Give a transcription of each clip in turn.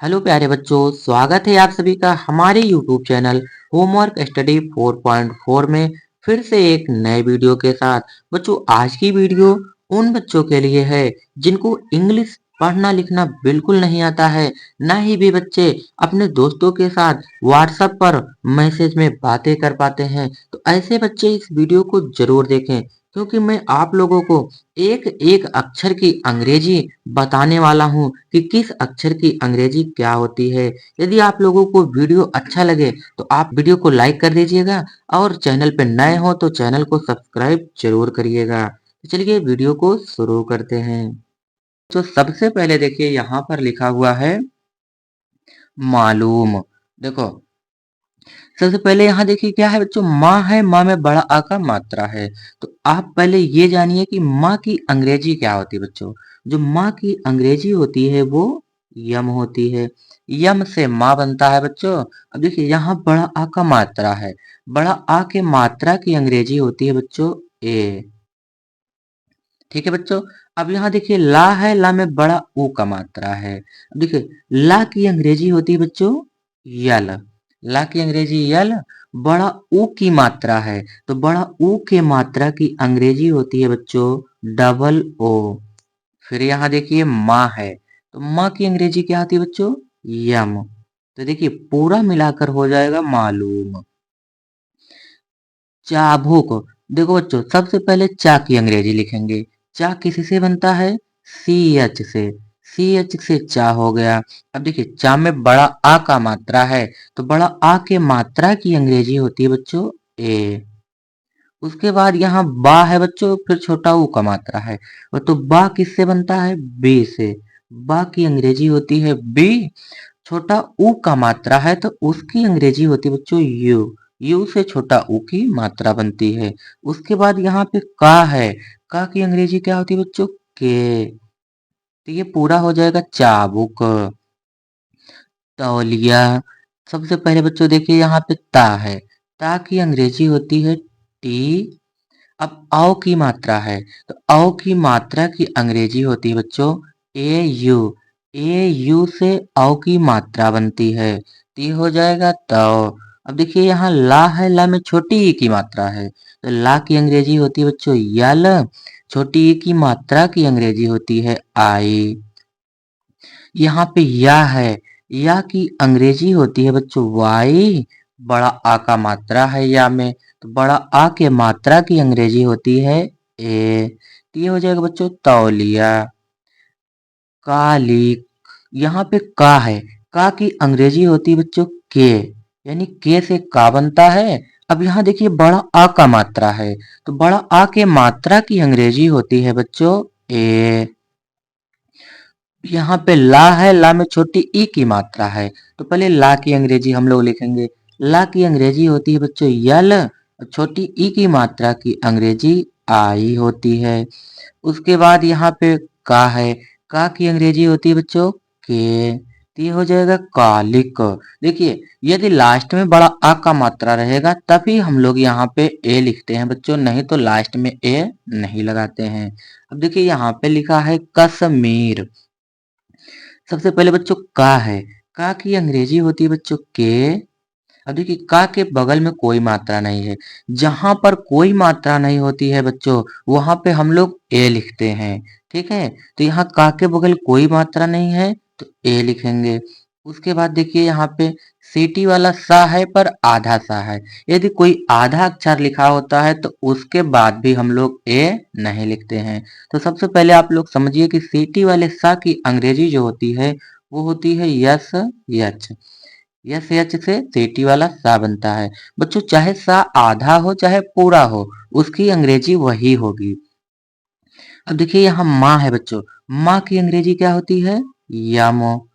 Hello प्यारे बच्चों, स्वागत है आप सभी का हमारे यूट्यूब चैनल होमवर्क स्टडी 4.4 में फिर से एक नए वीडियो के साथ। बच्चों, आज की वीडियो उन बच्चों के लिए है जिनको इंग्लिश पढ़ना लिखना बिल्कुल नहीं आता है, ना ही वे बच्चे अपने दोस्तों के साथ व्हाट्सएप पर मैसेज में बातें कर पाते हैं। तो ऐसे बच्चे इस वीडियो को जरूर देखें, क्योंकि मैं आप लोगों को एक एक अक्षर की अंग्रेजी बताने वाला हूँ कि किस अक्षर की अंग्रेजी क्या होती है। यदि आप लोगों को वीडियो अच्छा लगे तो आप वीडियो को लाइक कर दीजिएगा और चैनल पे नए हो तो चैनल को सब्सक्राइब जरूर करिएगा। तो चलिए वीडियो को शुरू करते हैं। तो सबसे पहले देखिए यहाँ पर लिखा हुआ है मालूम। देखो, सबसे पहले यहाँ देखिए क्या है बच्चों, माँ है, माँ में बड़ा आ का मात्रा है। तो आप पहले ये जानिए कि माँ की अंग्रेजी क्या होती है बच्चों। जो माँ की अंग्रेजी होती है वो यम होती है। यम से माँ बनता है बच्चों। अब देखिए यहाँ बड़ा आ का मात्रा है, बड़ा आ के मात्रा की अंग्रेजी होती है बच्चों ए। ठीक है बच्चों। अब यहाँ देखिए ला है, ला में बड़ा ऊ का मात्रा है। अब देखिए ला की अंग्रेजी होती है बच्चों यल। ला की अंग्रेजी यल। बड़ा ऊ की मात्रा है, तो बड़ा ऊ के मात्रा की अंग्रेजी होती है बच्चों डबल ओ। फिर यहाँ देखिए माँ है, तो माँ की अंग्रेजी क्या होती है बच्चों यम। तो देखिए पूरा मिलाकर हो जाएगा मालूम। चाबुक। देखो बच्चों, सबसे पहले चा की अंग्रेजी लिखेंगे। चा किससे बनता है, सी एच से। सी एच से चा हो गया। अब देखिए चा में बड़ा आ का मात्रा है, तो बड़ा आ के मात्रा की अंग्रेजी होती है बच्चों ए। उसके बाद यहाँ बा है बच्चों, फिर छोटा ऊ का मात्रा है। और तो बा किससे बनता है, बी से। बा की अंग्रेजी होती है बी। छोटा ऊ का मात्रा है, तो उसकी अंग्रेजी होती है बच्चों यू। यू से छोटा ऊ की मात्रा बनती है। उसके बाद यहाँ पे का है, का की अंग्रेजी क्या होती है बच्चों के। तो ये पूरा हो जाएगा चाबुक। तौलिया। सबसे पहले बच्चों देखिए यहाँ पे ता है, ता की अंग्रेजी होती है टी। अब औ की मात्रा है, तो औ की मात्रा की अंग्रेजी होती है बच्चों ए यू। ए यू से औ की मात्रा बनती है, तो ये हो जाएगा तो। अब देखिए यहाँ ला है, ला में छोटी ई की मात्रा है, तो ला की अंग्रेजी होती है बच्चों यल। छोटी ई की मात्रा की अंग्रेजी होती है आई। यहाँ पे या है, या की अंग्रेजी होती है बच्चों वाई। बड़ा आ का मात्रा है या में, तो बड़ा आ के मात्रा की अंग्रेजी होती है ए। तो ये हो जाएगा बच्चों तौलिया। कालिक। यहाँ पे का है, का की अंग्रेजी होती है बच्चों के, यानी के से का बनता है। अब यहाँ देखिए बड़ा आ का मात्रा है, तो बड़ा आ के मात्रा की अंग्रेजी होती है बच्चों ए। यहाँ पे ला है, ला में छोटी ई की मात्रा है, तो पहले ला की अंग्रेजी हम लोग लिखेंगे। ला की अंग्रेजी होती है बच्चों यल। छोटी ई की मात्रा की अंग्रेजी आई होती है। उसके बाद यहाँ पे का है, का की अंग्रेजी होती है बच्चों के। तो ये हो जाएगा कालिक। देखिए यदि लास्ट में बड़ा आ का मात्रा रहेगा तभी हम लोग यहाँ पे ए लिखते हैं बच्चों, नहीं तो लास्ट में ए नहीं लगाते हैं। अब देखिए यहाँ पे लिखा है कश्मीर। सबसे पहले बच्चों का है, का की अंग्रेजी होती है बच्चों के। अब देखिए का के बगल में कोई मात्रा नहीं है। जहां पर कोई मात्रा नहीं होती है बच्चों वहां पे हम लोग ए लिखते हैं। ठीक है, तो यहाँ का के बगल कोई मात्रा नहीं है तो ए लिखेंगे। उसके बाद देखिए यहाँ पे सीटी वाला सा है पर आधा सा है। यदि कोई आधा अक्षर लिखा होता है तो उसके बाद भी हम लोग ए नहीं लिखते हैं। तो सबसे पहले आप लोग समझिए कि सीटी वाले सा की अंग्रेजी जो होती है वो होती है यस यच। यस यच से सीटी वाला सा बनता है। बच्चों चाहे सा आधा हो चाहे पूरा हो, उसकी अंग्रेजी वही होगी। अब देखिए यहाँ माँ है बच्चों, माँ की अंग्रेजी क्या होती है यामो।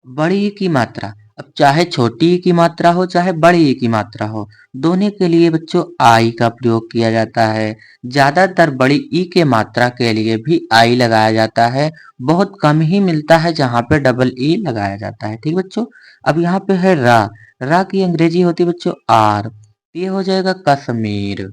बड़ी ई की मात्रा, अब चाहे छोटी ई की मात्रा हो चाहे बड़ी ई की मात्रा हो, दोनों के लिए बच्चों आई का प्रयोग किया जाता है। ज्यादातर बड़ी ई के मात्रा के लिए भी आई लगाया जाता है। बहुत कम ही मिलता है जहां पे डबल ई लगाया जाता है। ठीक बच्चों। अब यहाँ पे है रा। रा की अंग्रेजी होती है बच्चों आर। ये हो जाएगा कश्मीर।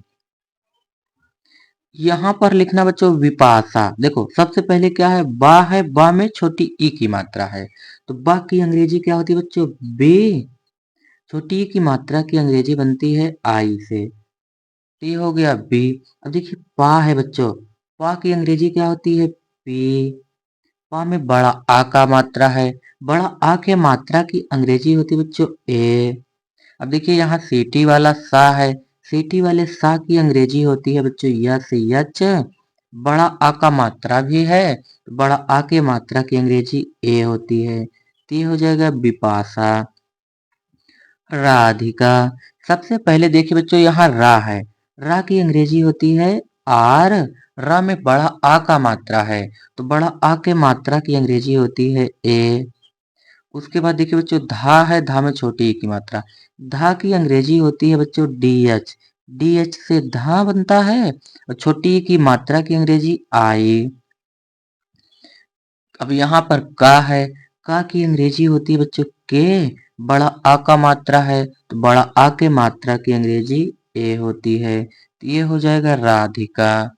यहाँ पर लिखना बच्चों विपाशा। देखो सबसे पहले क्या है, बा में छोटी ई की मात्रा है, तो बा की अंग्रेजी क्या होती है बच्चों, बे। छोटी ई की मात्रा की अंग्रेजी बनती है आई से, टी हो गया बी। अब देखिए पा है बच्चों, पा की अंग्रेजी क्या होती है, पी। पा में बड़ा आ का मात्रा है, बड़ा आ के मात्रा की अंग्रेजी होती है बच्चों ए। अब देखिए यहाँ सीटी वाला सा है, सीटी वाले सा की अंग्रेजी होती है बच्चों यस यच। बड़ा आ का मात्रा भी है, तो बड़ा आ के मात्रा की अंग्रेजी ए होती है, तो ये हो जाएगा विपाशा। राधिका। सबसे पहले देखिए बच्चों यहाँ रा है, रा की अंग्रेजी होती है आर। रा में बड़ा आ का मात्रा है, तो बड़ा आ के मात्रा की अंग्रेजी होती है ए। उसके बाद देखिए बच्चों धा है, धा में छोटी ई की मात्रा, धा की अंग्रेजी होती है बच्चों डी एच। डी एच से धा बनता है, और छोटी ई की मात्रा की अंग्रेजी आई। अब यहाँ पर का है, का की अंग्रेजी होती है बच्चों के। बड़ा आ का मात्रा है, तो बड़ा आ के मात्रा की अंग्रेजी ए होती है, तो ये हो जाएगा राधिका।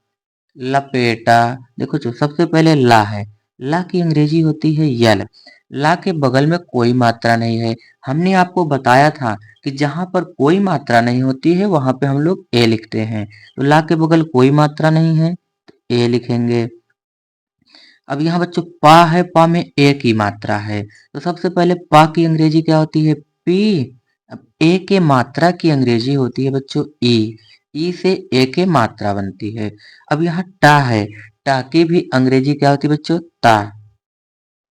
लपेटा। देखो जो सबसे पहले ला है, ला की अंग्रेजी होती है यल। ला के बगल में कोई मात्रा नहीं है, हमने आपको बताया था कि जहां पर कोई मात्रा नहीं होती है वहां पे हम लोग ए लिखते हैं, तो ला के बगल कोई मात्रा नहीं है, तो ए लिखेंगे। अब यहाँ बच्चों पा है, पा में ए की मात्रा है, तो सबसे पहले पा की अंग्रेजी क्या होती है, पी। अब ए के मात्रा की अंग्रेजी होती है बच्चों ई। ई से ए के मात्रा बनती है। अब यहाँ टा है, टा की भी अंग्रेजी क्या होती है बच्चों, ता।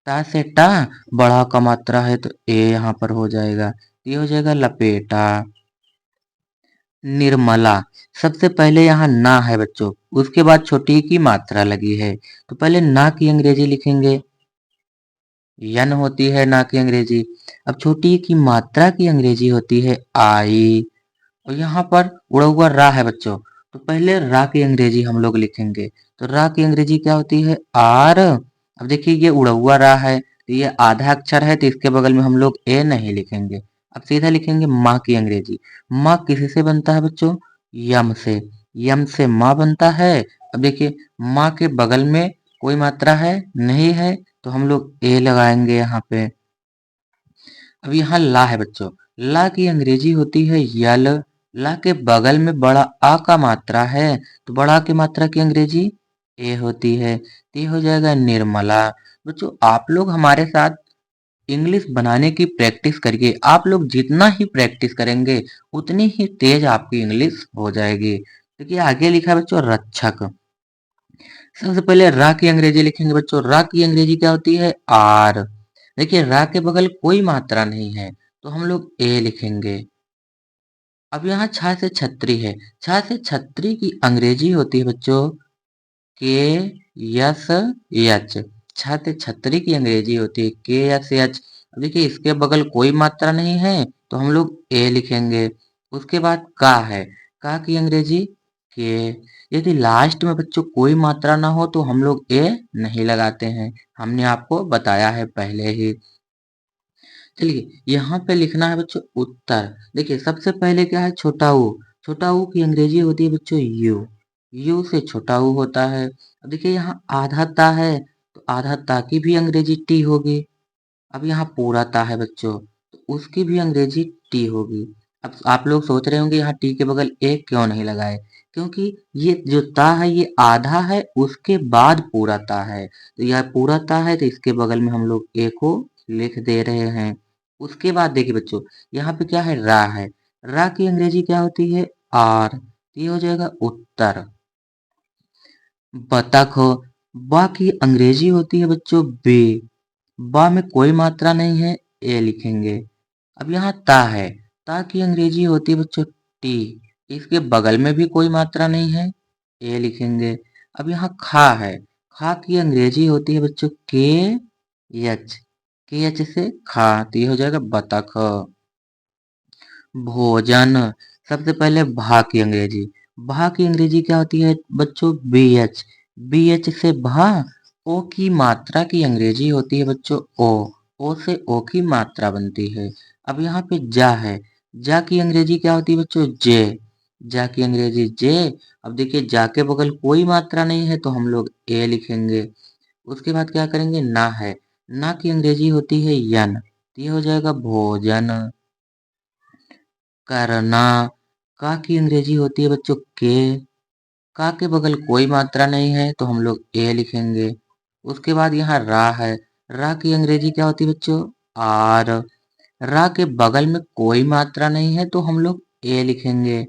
ता से टा बड़ा का मात्रा है, तो ए यहाँ पर हो जाएगा, ये हो जाएगा लपेटा। निर्मला। सबसे पहले यहाँ ना है बच्चों, उसके बाद छोटी की मात्रा लगी है, तो पहले ना की अंग्रेजी लिखेंगे, यन होती है ना की अंग्रेजी। अब छोटी की मात्रा की अंग्रेजी होती है आई। और यहाँ पर उड़ा हुआ रा है बच्चों, तो पहले रा की अंग्रेजी हम लोग लिखेंगे, तो रा की अंग्रेजी क्या होती है आर। अब देखिए ये उड़ा हुआ रा है, तो ये आधा अक्षर है, तो इसके बगल में हम लोग ए नहीं लिखेंगे, अब सीधा लिखेंगे माँ की अंग्रेजी। माँ किसी से बनता है बच्चों, यम से। यम से माँ बनता है। अब देखिए माँ के बगल में कोई मात्रा है नहीं है, तो हम लोग ए लगाएंगे यहाँ पे। अब यहाँ ला है बच्चों, ला की अंग्रेजी होती है यल। ला के बगल में बड़ा आ का मात्रा है, तो बड़ा आ की मात्रा की अंग्रेजी ए होती है, तो ये हो जाएगा निर्मला। बच्चों आप लोग हमारे साथ इंग्लिश बनाने की प्रैक्टिस करिए, आप लोग जितना ही प्रैक्टिस करेंगे उतनी ही तेज आपकी इंग्लिश हो जाएगी। देखिए आगे लिखा है बच्चों रक्षक। सबसे पहले रा की अंग्रेजी लिखेंगे बच्चों, रा की अंग्रेजी क्या होती है आर। देखिए रा के बगल कोई मात्रा नहीं है, तो हम लोग ए लिखेंगे। अब यहाँ छा से छतरी है, छा से छतरी की अंग्रेजी होती है बच्चों के यस एच। छा से छतरी की अंग्रेजी होती है के यस एच। अब देखिए इसके बगल कोई मात्रा नहीं है, तो हम लोग ए लिखेंगे। उसके बाद का है, का की अंग्रेजी के। यदि लास्ट में बच्चों कोई मात्रा ना हो तो हम लोग ए नहीं लगाते हैं, हमने आपको बताया है पहले ही। चलिए यहाँ पे लिखना है बच्चों उत्तर। देखिए सबसे पहले क्या है, छोटा ऊ। छोटा ऊ की अंग्रेजी होती है बच्चों यू। यू से छोटा ऊ होता है। अब देखिए यहाँ आधा ता है, तो आधा ता की भी अंग्रेजी टी होगी। अब यहाँ पूरा ता है बच्चों, तो उसकी भी अंग्रेजी टी होगी। अब आप लोग सोच रहे होंगे यहाँ टी के बगल ए क्यों नहीं लगाए, क्योंकि ये जो ता है ये आधा है, उसके बाद पूरा ता है, तो यह पूरा ता है, तो इसके बगल में हम लोग ए को लिख दे रहे हैं। उसके बाद देखिए बच्चों यहाँ पे क्या है, रा है। रा की अंग्रेजी क्या होती है आर, तो ये हो जाएगा उत्तर। बतख हो, बा की अंग्रेजी होती है बच्चों बे। बा में कोई मात्रा नहीं है, ए लिखेंगे। अब यहाँ ता है, ता की अंग्रेजी होती है बच्चों टी। इसके बगल में भी कोई मात्रा नहीं है, ए लिखेंगे। अब यहाँ खा है, खा की अंग्रेजी होती है बच्चों के एच। के एच से खा, तो ये हो जाएगा बतख। भोजन। सबसे पहले भा की अंग्रेजी, भा की अंग्रेजी क्या होती है बच्चों बी एच। बी एच से भा। ओ की मात्रा की अंग्रेजी होती है बच्चों ओ। ओ से ओ की मात्रा बनती है। अब यहाँ पे जा है, जा की अंग्रेजी क्या होती है बच्चों जे। जा की अंग्रेजी जे। अब देखिए जा के बगल कोई मात्रा नहीं है तो हम लोग ए लिखेंगे। उसके बाद क्या करेंगे, ना है, ना की अंग्रेजी होती है यन, तो ये हो जाएगा भोजन। करना, का की अंग्रेजी होती है बच्चों के। का के बगल कोई मात्रा नहीं है तो हम लोग ए लिखेंगे। उसके बाद यहाँ रा है, रा की अंग्रेजी क्या होती है बच्चों, आर। रा के बगल में कोई मात्रा नहीं है तो हम लोग ए लिखेंगे।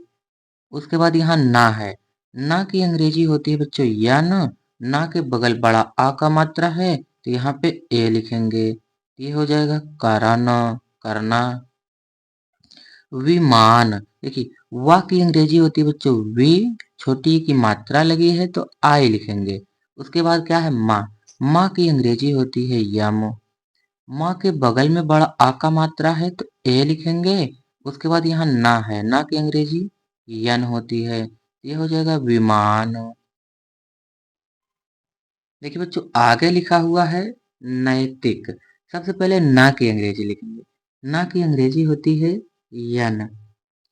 उसके बाद यहाँ ना है, ना की अंग्रेजी होती है बच्चों यन, ना के बगल बड़ा आ का मात्रा है तो यहाँ पे ए लिखेंगे। ये हो जाएगा करना, करना। विमान, देखिए वा की अंग्रेजी होती है बच्चों वी, छोटी की मात्रा लगी है तो आई लिखेंगे। उसके बाद क्या है, माँ, माँ की अंग्रेजी होती है यम, माँ के बगल में बड़ा आ का मात्रा है तो ए लिखेंगे। उसके बाद यहाँ ना है, ना की अंग्रेजी यन होती है, ये हो जाएगा विमान। देखिए बच्चों आगे लिखा हुआ है नैतिक। सबसे पहले ना की अंग्रेजी लिखेंगे। ना की अंग्रेजी होती है यन।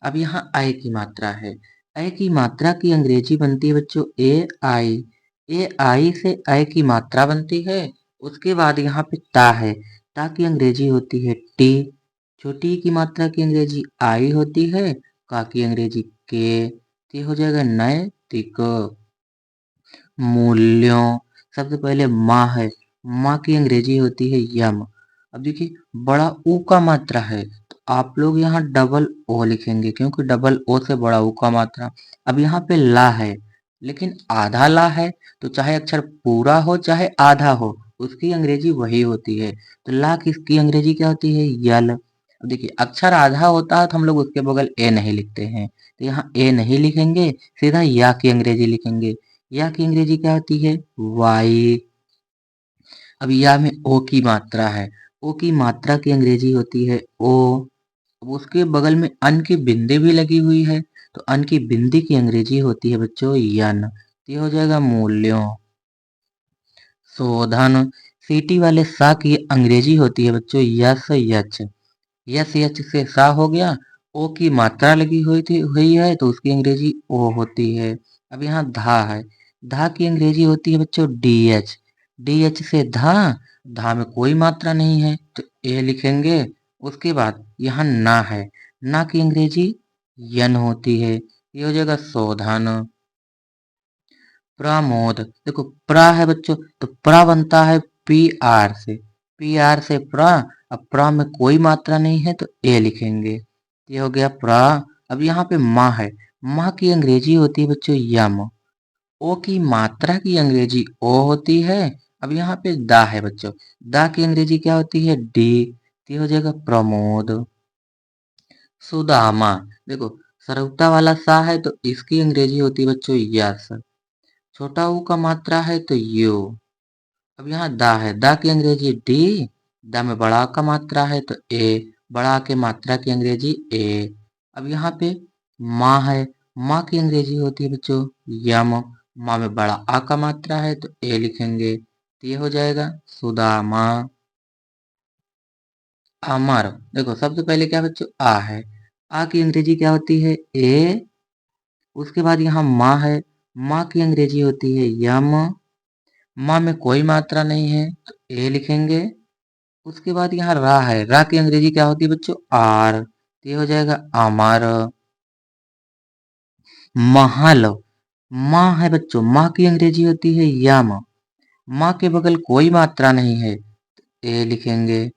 अब यहाँ आई की मात्रा है, आई की मात्रा की अंग्रेजी बनती है बच्चों ए आई। ए आई से आई की मात्रा बनती है। उसके बाद यहाँ पे ता है, ता की अंग्रेजी होती है टी, छोटी की मात्रा की अंग्रेजी आई होती है, का की अंग्रेजी के, तो ये हो जाएगा नैतिक। मूल्यों, सबसे पहले माँ है, माँ की अंग्रेजी होती है यम। अब देखिए बड़ा ऊ का मात्रा है तो आप लोग यहाँ डबल ओ लिखेंगे क्योंकि डबल ओ से बड़ा ऊ का मात्रा। अब यहाँ पे ला है, लेकिन आधा ला है, तो चाहे अक्षर पूरा हो चाहे आधा हो उसकी अंग्रेजी वही होती है। तो ला किसकी अंग्रेजी क्या होती है, यल। अब देखिए अक्षर आधा होता है तो हम लोग उसके बगल ए नहीं लिखते हैं, तो यहाँ ए नहीं लिखेंगे, सीधा या की अंग्रेजी लिखेंगे। या की अंग्रेजी क्या होती है, वाई। अब या में ओ की मात्रा है, ओ की मात्रा की अंग्रेजी होती है ओ। अब उसके बगल में अन की बिंदी भी लगी हुई है तो अन की बिंदी की अंग्रेजी होती है बच्चों यन, तो ये हो जाएगा मूल्यों। शोधन, सीटी वाले सा की अंग्रेजी होती है बच्चों यस यच। यस यच से सा हो गया, ओ की मात्रा लगी हुई है तो उसकी अंग्रेजी ओ होती है। अब यहाँ धा है, धा की अंग्रेजी होती है बच्चों डी एच, डी एच से धा, धा में कोई मात्रा नहीं है तो ए लिखेंगे। उसके बाद यहाँ ना है, ना की अंग्रेजी यन होती है, ये हो जाएगा शोधन। प्रमोद, देखो प्रा है बच्चों तो प्रा बनता है पी आर से, पी आर से प्रा। अब प्रा में कोई मात्रा नहीं है तो ए लिखेंगे, ये हो गया प्रा। अब यहाँ पे माँ है, माँ की अंग्रेजी होती है बच्चों यम, ओ की मात्रा की अंग्रेजी ओ होती है। अब यहाँ पे दा है बच्चों, दा की अंग्रेजी क्या होती है डी, ये हो जाएगा प्रमोद। सुदामा, देखो सरौता वाला सा है तो इसकी अंग्रेजी होती है बच्चों यस, छोटा ऊ का मात्रा है तो यू। अब यहाँ दा है, दा की अंग्रेजी डी, दा में बड़ा का मात्रा है तो ए, बड़ा के मात्रा की अंग्रेजी ए। अब यहाँ पे माँ है, माँ की अंग्रेजी होती है बच्चों यम, माँ में बड़ा आ का मात्रा है तो ए लिखेंगे, तो ये हो जाएगा सुदामा। अमर, देखो सबसे पहले क्या बच्चों आ है, आ की अंग्रेजी क्या होती है ए। उसके बाद यहाँ माँ है, माँ की अंग्रेजी होती है यम, माँ में कोई मात्रा नहीं है तो ए लिखेंगे। उसके बाद यहाँ रा है, रा की अंग्रेजी क्या होती है बच्चों आर, तो ये हो जाएगा अमर। महल, माँ है बच्चों, माँ की अंग्रेजी होती है यम, माँ के बगल कोई मात्रा नहीं है तो ए लिखेंगे।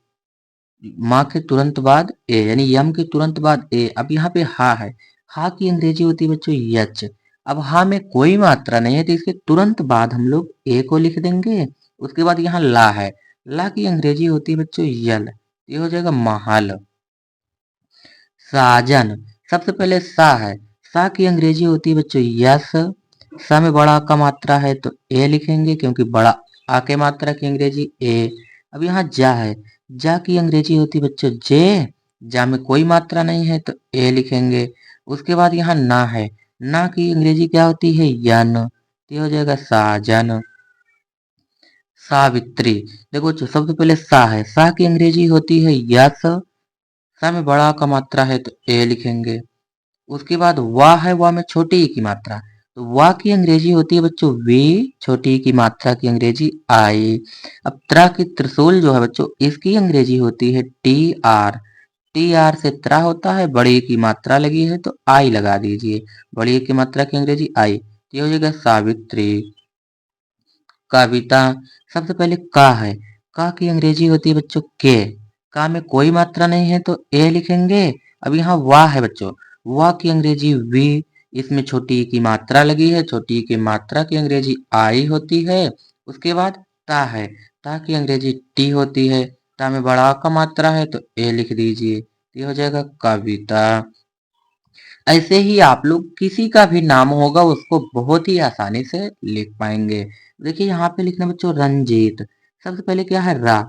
माँ के तुरंत बाद ए यानी यम के तुरंत बाद ए। अब यहाँ पे हा है, हा की अंग्रेजी होती है बच्चों यच। अब हा में कोई मात्रा नहीं है तो इसके तुरंत बाद हम लोग ए को लिख देंगे। उसके बाद यहाँ ला है, ला की अंग्रेजी होती है बच्चों यल, ये हो जाएगा महल। साजन, सबसे पहले सा है, सा की अंग्रेजी होती है बच्चों यस, सा में बड़ा का मात्रा है तो ए लिखेंगे क्योंकि बड़ा आ के मात्रा की अंग्रेजी ए। अब यहाँ जा है, जा की अंग्रेजी होती है बच्चों जे, जा में कोई मात्रा नहीं है तो ए लिखेंगे। उसके बाद यहाँ ना है, ना की अंग्रेजी क्या होती है यन, ये हो जाएगा साजन। सावित्री, देखो सबसे पहले सा है, सा की अंग्रेजी होती है यस, सा में बड़ा का मात्रा है तो ए लिखेंगे। उसके बाद वाह है, वाह में छोटी ई की मात्रा, तो वाह की अंग्रेजी होती है बच्चों वी, छोटी ई की मात्रा की अंग्रेजी आई। अब त्रा की त्रिशूल जो है बच्चों, इसकी अंग्रेजी होती है टी आर। टी आर से त्रा होता है, बड़ी ई की मात्रा लगी है तो आई लगा दीजिए, बड़ी ई की मात्रा की अंग्रेजी आई। ये हो जाएगा सावित्री। कविता, सबसे पहले का है, का की अंग्रेजी होती है बच्चों के। का में कोई मात्रा नहीं है तो ए लिखेंगे। अब यहाँ वाह है बच्चों, वाह की अंग्रेजी वी, इसमें छोटी ई की मात्रा लगी है, छोटी ई की मात्रा की अंग्रेजी आई होती है। उसके बाद ता है, ता की अंग्रेजी टी होती है, ता में बड़ा का मात्रा है तो ए लिख दीजिए, ये हो जाएगा कविता। ऐसे ही आप लोग किसी का भी नाम होगा उसको बहुत ही आसानी से लिख पाएंगे। देखिए यहाँ पे लिखना बच्चों रंजीत, सबसे पहले क्या है रा,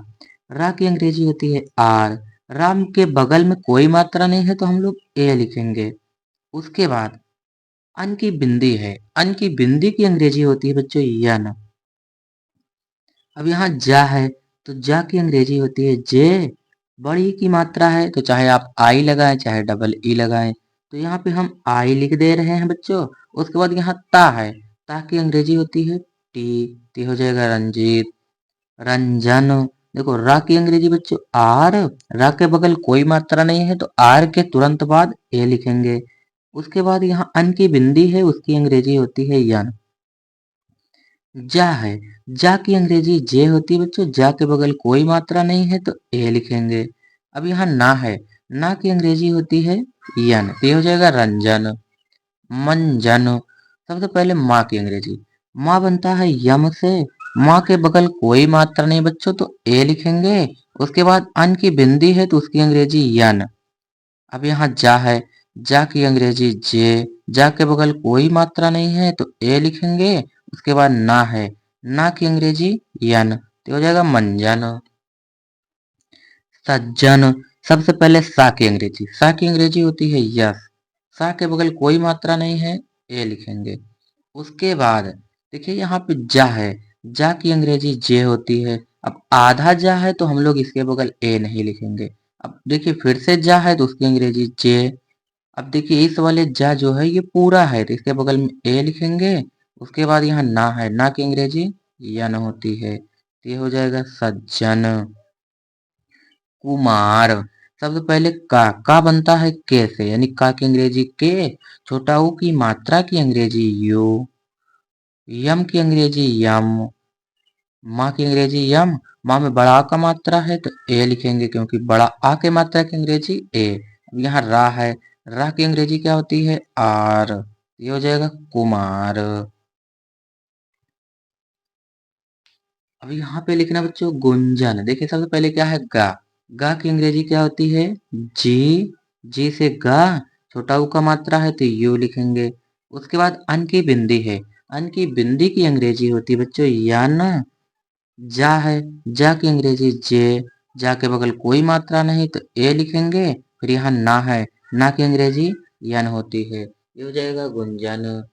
रा की अंग्रेजी होती है आर, राम के बगल में कोई मात्रा नहीं है तो हम लोग ए लिखेंगे। उसके बाद अन की बिंदी है, अन की बिंदी की अंग्रेजी होती है बच्चों यन। अब यहाँ जा है, तो जा की अंग्रेजी होती है जे, बड़ी की मात्रा है तो चाहे आप आई लगाएं चाहे डबल ई लगाएं, तो यहाँ पे हम आई लिख दे रहे हैं बच्चों। उसके बाद यहाँ ता है, ता की अंग्रेजी होती है टी, टी हो जाएगा रंजीत। रंजन, देखो रा की अंग्रेजी बच्चों आर, रा के बगल कोई मात्रा नहीं है तो आर के तुरंत बाद ए लिखेंगे। उसके बाद यहाँ अन की बिंदी है, उसकी अंग्रेजी होती है यन। जा है, जा की अंग्रेजी जे होती है बच्चों, जा के बगल कोई मात्रा नहीं है तो ए लिखेंगे। अब यहाँ ना है, ना की अंग्रेजी होती है यन, ये हो जाएगा रंजन। मंजन, सबसे पहले माँ की अंग्रेजी, माँ बनता है यम से, माँ के बगल कोई मात्रा नहीं बच्चों तो ए लिखेंगे। उसके बाद अन की बिंदी है तो उसकी अंग्रेजी यन। अब यहाँ जा है, जा की अंग्रेजी जे, जा के बगल कोई मात्रा नहीं है तो ए लिखेंगे। उसके बाद ना है, ना की अंग्रेजी यन, तो हो जाएगा मंजन। सज्जन, सबसे पहले सा की अंग्रेजी, सा की अंग्रेजी होती है यस, सा के बगल कोई मात्रा नहीं है ए लिखेंगे। उसके बाद देखिए यहाँ पे जा है, जा की अंग्रेजी जे होती है। अब आधा जा है तो हम लोग इसके बगल ए नहीं लिखेंगे। अब देखिए फिर से जा है तो उसकी अंग्रेजी जे। अब देखिए इस वाले जा जो है ये पूरा है तो इसके बगल में ए लिखेंगे। उसके बाद यहाँ ना है, ना की अंग्रेजी यन होती है, तो ये हो जाएगा सज्जन। कुमार, सबसे पहले का बनता है के से, यानी का की अंग्रेजी के, छोटा ऊ की मात्रा की अंग्रेजी यू, यम की अंग्रेजी यम, माँ की अंग्रेजी यम, माँ में बड़ा आ का मात्रा है तो ए लिखेंगे क्योंकि बड़ा आ के मात्रा की अंग्रेजी ए। अब यहाँ रा है, रा की अंग्रेजी क्या होती है आर, ये हो जाएगा कुमार। अब यहाँ पे लिखना बच्चों गुंजन, देखिए सबसे पहले क्या है गा, गा की अंग्रेजी क्या होती है जी, जी से गा, छोटा ऊ का मात्रा है तो यू लिखेंगे। उसके बाद अन की बिंदी है, अन की बिंदी की अंग्रेजी होती है बच्चों यन। जा है, जा की अंग्रेजी जे, जा के बगल कोई मात्रा नहीं तो ए लिखेंगे। फिर यहाँ ना है, ना की अंग्रेजी यन होती है, ये हो जाएगा गुंजन।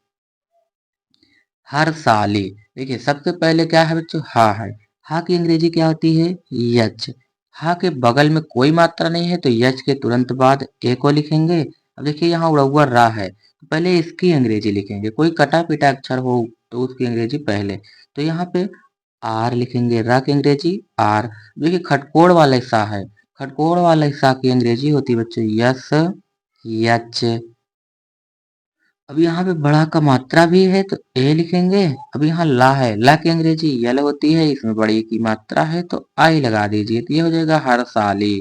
हर साली, देखिए सबसे पहले क्या है बच्चों हा है, हा की अंग्रेजी क्या होती है यच, हा के बगल में कोई मात्रा नहीं है तो यच के तुरंत बाद ए को लिखेंगे। अब देखिए यहाँ उड़ा हुआ रा है, तो पहले इसकी अंग्रेजी लिखेंगे, कोई कटा पिटा अक्षर हो तो उसकी अंग्रेजी पहले, तो यहाँ पे आर लिखेंगे, रा की अंग्रेजी आर। देखिए खटकोड़ वाला सा है, खटकोड़ वाला सा की अंग्रेजी होती है बच्चों यस, यच। अब यहाँ पे बड़ा का मात्रा भी है तो ए लिखेंगे। अब यहाँ ला है, ला की अंग्रेजी यल होती है, इसमें बड़ी की मात्रा है तो आई लगा दीजिए, तो ये हो जाएगा हर साली।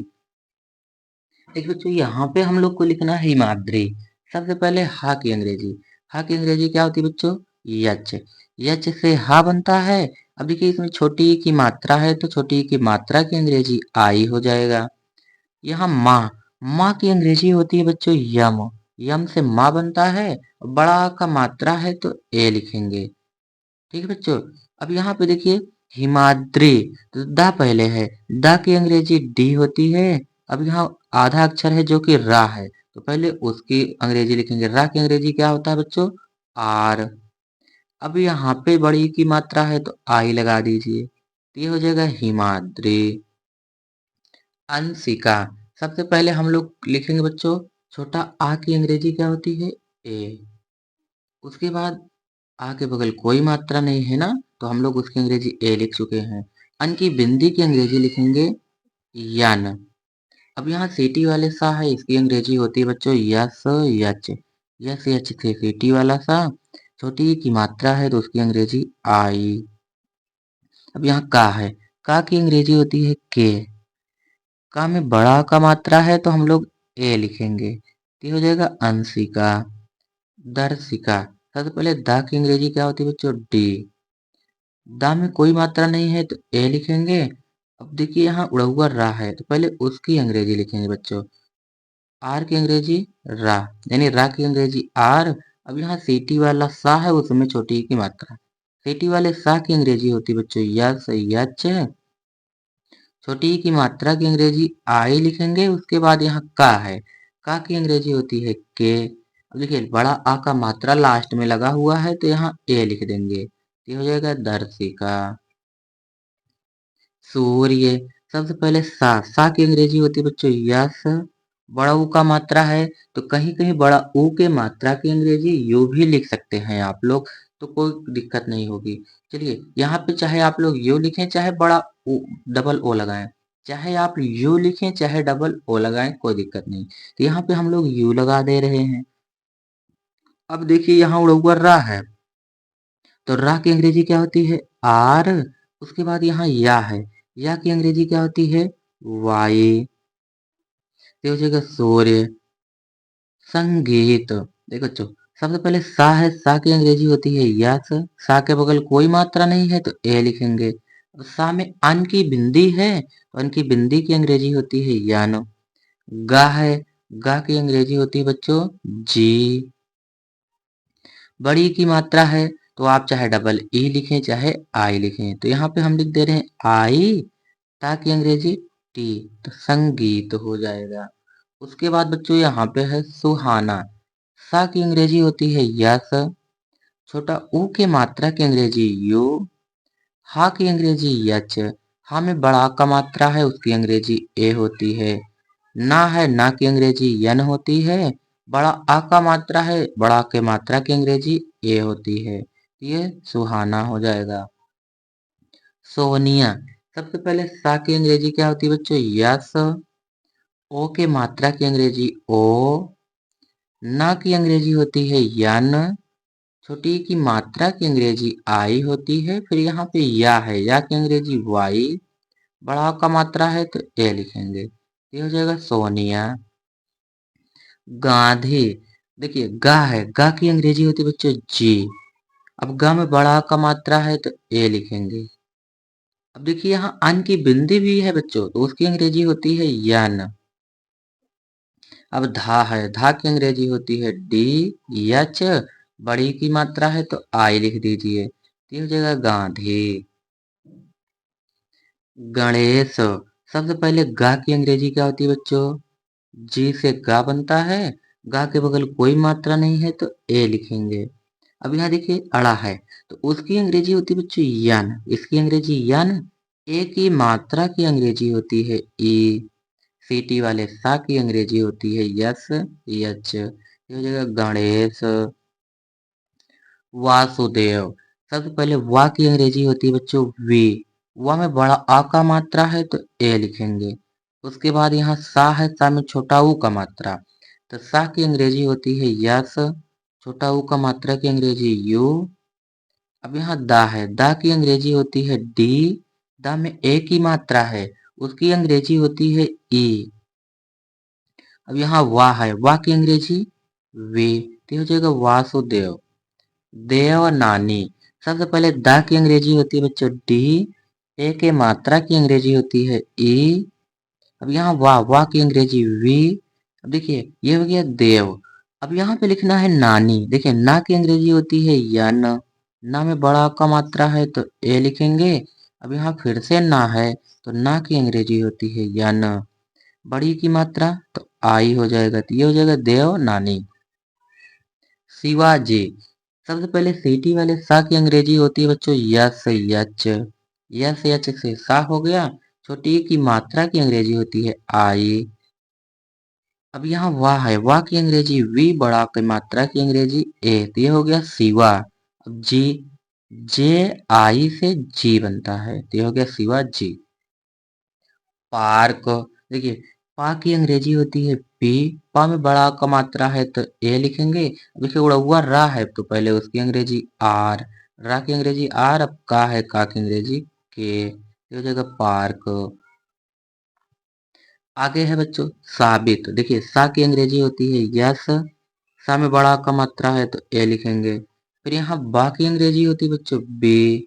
देखिए बच्चों यहाँ पे हम लोग को लिखना है हिमाद्री। सबसे पहले हा की अंग्रेजी, हा की अंग्रेजी क्या होती है बच्चों यच, यच से हा बनता है। अब देखिए इसमें छोटी ई की मात्रा है तो छोटी ई की मात्रा की अंग्रेजी आई हो जाएगा। यहाँ माँ, माँ की अंग्रेजी होती है बच्चों यम, यम से माँ बनता है, बड़ा आ का मात्रा है तो ए लिखेंगे। ठीक है बच्चों। अब यहाँ पे देखिए हिमाद्री, तो दा पहले है, दा की अंग्रेजी डी होती है। अब यहाँ आधा अक्षर है जो कि रा है, तो पहले उसकी अंग्रेजी लिखेंगे, रा की अंग्रेजी क्या होता है बच्चों आर। अब यहाँ पे बड़ी की मात्रा है तो आई लगा दीजिए, तो ये हो जाएगा हिमाद्री। अंशिका, सबसे पहले हम लोग लिखेंगे बच्चों छोटा आ की अंग्रेजी क्या होती है? ए। उसके बाद आ के बगल कोई मात्रा नहीं है ना, तो हम लोग उसकी अंग्रेजी ए लिख चुके हैं। अन की बिंदी की अंग्रेजी लिखेंगे यन। अब यहाँ सीटी वाले सा है, इसकी अंग्रेजी होती है बच्चों यस यच। यस यच से सीटी वाला सा। छोटी ई की मात्रा है तो उसकी अंग्रेजी आई। अब यहाँ का है, का की अंग्रेजी होती है के। का में बड़ा का मात्रा है तो हम लोग ए लिखेंगे, तो ये हो जाएगा अंशिका। दर्शिका। सबसे पहले दा की अंग्रेजी क्या होती है बच्चों? डी। दा में कोई मात्रा नहीं है तो ए लिखेंगे। अब देखिए यहाँ उड़ा हुआ रा है तो पहले उसकी अंग्रेजी लिखेंगे बच्चों। आर की अंग्रेजी रा, यानी रा की अंग्रेजी आर। अब यहाँ सीटी वाला सा है उसमें छोटी ई की मात्रा। सीटी वाले सा की अंग्रेजी होती है बच्चों यस यच। छोटी ई की मात्रा की अंग्रेजी आई लिखेंगे। उसके बाद यहाँ का है, का की अंग्रेजी होती है के। अब देखिए बड़ा आ का मात्रा लास्ट में लगा हुआ है तो यहाँ ए लिख देंगे, ये हो जाएगा दर्शिका। सूर्य। सबसे पहले सा की अंग्रेजी होती है बच्चों यस। बड़ा ऊ का मात्रा है तो कहीं कहीं बड़ा ऊ के मात्रा की अंग्रेजी यू भी लिख सकते हैं आप लोग, तो कोई दिक्कत नहीं होगी। चलिए यहाँ पे चाहे आप लोग यू लिखें चाहे बड़ा ऊ डबल ओ लगाएं, चाहे आप यू लिखें चाहे डबल ओ लगाएं, कोई दिक्कत नहीं। तो यहाँ पे हम लोग यू लगा दे रहे हैं। अब देखिए यहाँ उड़ा हुआ रा है, तो रा की अंग्रेजी क्या होती है? आर। उसके बाद यहाँ या है, या की अंग्रेजी क्या होती है? वाई। ये हो जाएगा सूर्य। संगीत। देखो बच्चों, सबसे पहले सा है, सा की अंग्रेजी होती है यस। सा के बगल कोई मात्रा नहीं है तो ए लिखेंगे। अब सा में अन की बिंदी है तो अन की बिंदी की अंग्रेजी होती है यन। गा है, गा की अंग्रेजी होती है बच्चों जी। बड़ी की मात्रा है तो आप चाहे डबल ई लिखें चाहे आई लिखें, तो यहाँ पे हम लिख दे रहे हैं आई। ता की अंग्रेजी टी, तो संगीत हो जाएगा। उसके बाद बच्चों यहाँ पे है सुहाना। सा की अंग्रेजी होती है यस। छोटा ऊ के मात्रा की अंग्रेजी यू। हा की अंग्रेजी यच। हा में बड़ा का मात्रा है उसकी अंग्रेजी ए होती है। ना है, ना की अंग्रेजी यन होती है। बड़ा आ का मात्रा है, बड़ा के मात्रा की अंग्रेजी ए होती है। ये सुहाना हो जाएगा। सोनिया। सबसे पहले सा की अंग्रेजी क्या होती है बच्चों? यस। ओ के मात्रा की अंग्रेजी ओ। ना की अंग्रेजी होती है यन। छोटी की मात्रा की अंग्रेजी आई होती है। फिर यहाँ पे या है, या की अंग्रेजी वाई। बड़ा का मात्रा है तो ए लिखेंगे, ये हो जाएगा सोनिया। गांधी। देखिए गा है, गा की अंग्रेजी होती है बच्चों जी। अब गा में बड़ा का मात्रा है तो ए लिखेंगे। अब देखिए यहाँ अन की बिंदी भी है बच्चों, तो उसकी अंग्रेजी होती है यन। अब धा है, धा की अंग्रेजी होती है डी एच। बड़ी की मात्रा है तो आई लिख दीजिए, ये हो जाएगा गांधी। गणेश। सबसे पहले गा की अंग्रेजी क्या होती है बच्चों? जी से गा बनता है। गा के बगल कोई मात्रा नहीं है तो ए लिखेंगे। अब यहाँ देखिए अड़ा है, तो उसकी अंग्रेजी होती है बच्चों यन। इसकी अंग्रेजी यन। ए की मात्रा की अंग्रेजी होती है ई। सीटी वाले सा की अंग्रेजी होती है यस यच, ये हो जाएगा गणेश। वासुदेव। सबसे पहले वा की अंग्रेजी होती है बच्चों वी। वा में बड़ा आ का मात्रा है तो ए लिखेंगे। उसके बाद यहाँ सा है, सा में छोटा ऊ का मात्रा, तो सा की अंग्रेजी होती है यस। छोटा ऊ का मात्रा की अंग्रेजी यू। अब यहाँ दा है, दा की अंग्रेजी होती है डी। दा में ए की मात्रा है, उसकी अंग्रेजी होती है ई। अब यहाँ वाह है, वाह की अंग्रेजी वे, तो हो जाएगा वासुदेव। देव नानी। सबसे पहले दा की अंग्रेजी होती है बच्चों डी। ए के मात्रा की अंग्रेजी होती है ई। अब यहाँ वाह, वाह की अंग्रेजी वी। अब देखिए ये हो गया देव। अब यहाँ पे लिखना है नानी। देखिए ना की अंग्रेजी होती है यन। ना में बड़ा का मात्रा है तो ए लिखेंगे। अब यहाँ फिर से ना है, तो ना की अंग्रेजी होती है यन। बड़ी की मात्रा तो आई हो जाएगा, तो ये हो जाएगा देव नानी। शिवाजी। सबसे पहले सीटी वाले सा की अंग्रेजी होती है बच्चों यस यच। यस यच से सा हो गया। छोटी ई की मात्रा की अंग्रेजी होती है आई। अब यहाँ वाह है, वाह की अंग्रेजी वी, बड़ा की मात्रा की अंग्रेजी ए, तो ये हो गया सिवा। अब जी, जे आई से जी बनता है, तो ये हो गया सिवा जी। पार्क, देखिए पा की अंग्रेजी होती है पी, पा में बड़ा का मात्रा है तो ए लिखेंगे। देखिए उड़ा हुआ रा है तो पहले उसकी अंग्रेजी आर, रा की अंग्रेजी आर, अब का है, का की अंग्रेजी के, ये हो जाएगा पार्क। आगे है बच्चों साबित, देखिए सा की अंग्रेजी होती है यस, सा में बड़ा का मात्रा है तो ए लिखेंगे। फिर यहाँ बा की अंग्रेजी होती है बच्चों बी,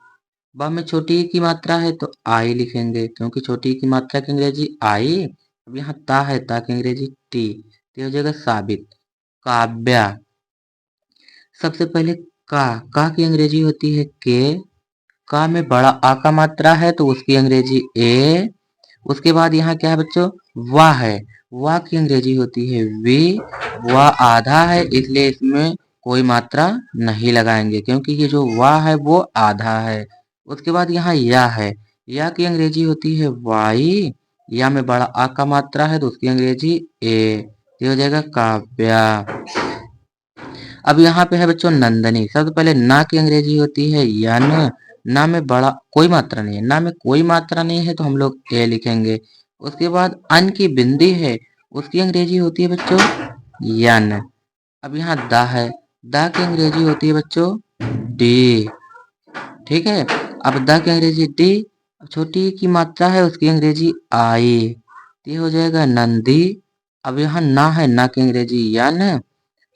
बा में छोटी ई की मात्रा है तो आई लिखेंगे, क्योंकि छोटी ई की मात्रा की अंग्रेजी आई। अब यहाँ ता है, ता की अंग्रेजी टी, तो हो जाएगा साबित। काव्या, सबसे पहले का की अंग्रेजी होती है के, का में बड़ा आ का मात्रा है तो उसकी अंग्रेजी ए। उसके बाद यहाँ क्या है बच्चों, वाह है, वाह की अंग्रेजी होती है वी, वाह आधा है इसलिए इसमें कोई मात्रा नहीं लगाएंगे, क्योंकि ये जो वाह है वो आधा है। उसके बाद यहाँ या है, या की अंग्रेजी होती है वाई, या में बड़ा आ का मात्रा है तो उसकी अंग्रेजी ए, ये हो जाएगा काव्या। अब यहाँ पे है बच्चों नंदनी, सबसे पहले ना की अंग्रेजी होती है यन, ना में बड़ा कोई मात्रा नहीं है, ना में कोई मात्रा नहीं है तो हम लोग ए लिखेंगे। उसके बाद अन की बिंदी है, उसकी अंग्रेजी होती है बच्चों यन। अब यहाँ दा है, दा की अंग्रेजी होती है बच्चों डी, ठीक है। अब दा की अंग्रेजी डी, छोटी की मात्रा है उसकी अंग्रेजी आई, ये हो जाएगा नंदी। अब यहाँ ना है, ना की अंग्रेजी यन,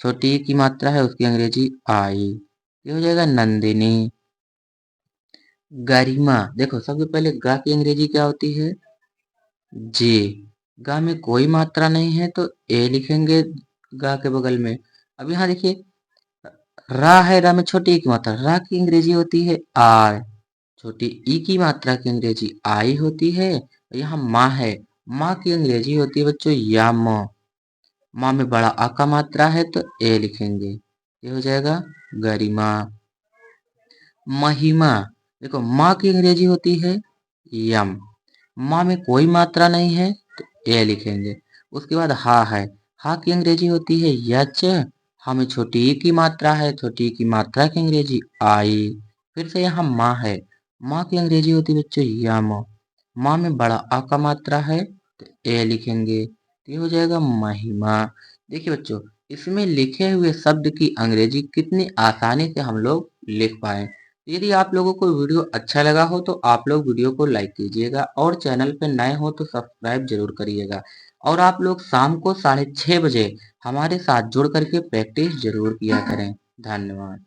छोटी की मात्रा है उसकी अंग्रेजी आई, ये हो जाएगा नंदिनी। गरिमा, देखो सबसे पहले गा की अंग्रेजी क्या होती है जी, गा में कोई मात्रा नहीं है तो ए लिखेंगे गा के बगल में। अब यहाँ देखिए रा है, रा में छोटी ई की मात्रा, रा की अंग्रेजी होती है आर, छोटी ई की मात्रा की अंग्रेजी आई होती है। यहाँ माँ है, माँ की अंग्रेजी होती है बच्चों याम, माँ में बड़ा आ का मात्रा है तो ए लिखेंगे, ये हो जाएगा गरिमा। महिमा, देखो माँ की अंग्रेजी होती है यम, माँ में कोई मात्रा नहीं है तो ए लिखेंगे। उसके बाद हा है, हा की अंग्रेजी होती है यच, हा में छोटी ई की मात्रा है, छोटी ई की मात्रा की अंग्रेजी आई। फिर से यहाँ माँ है, माँ की अंग्रेजी होती है बच्चों यम, माँ में बड़ा आ का मात्रा है तो ए लिखेंगे, ये हो जाएगा महिमा। देखिए बच्चों इसमें लिखे हुए शब्द की अंग्रेजी कितनी आसानी से हम लोग लिख पाए। यदि आप लोगों को वीडियो अच्छा लगा हो तो आप लोग वीडियो को लाइक कीजिएगा और चैनल पे नए हो तो सब्सक्राइब जरूर करिएगा। और आप लोग शाम को 6:30 बजे हमारे साथ जुड़ करके प्रैक्टिस जरूर किया करें। धन्यवाद।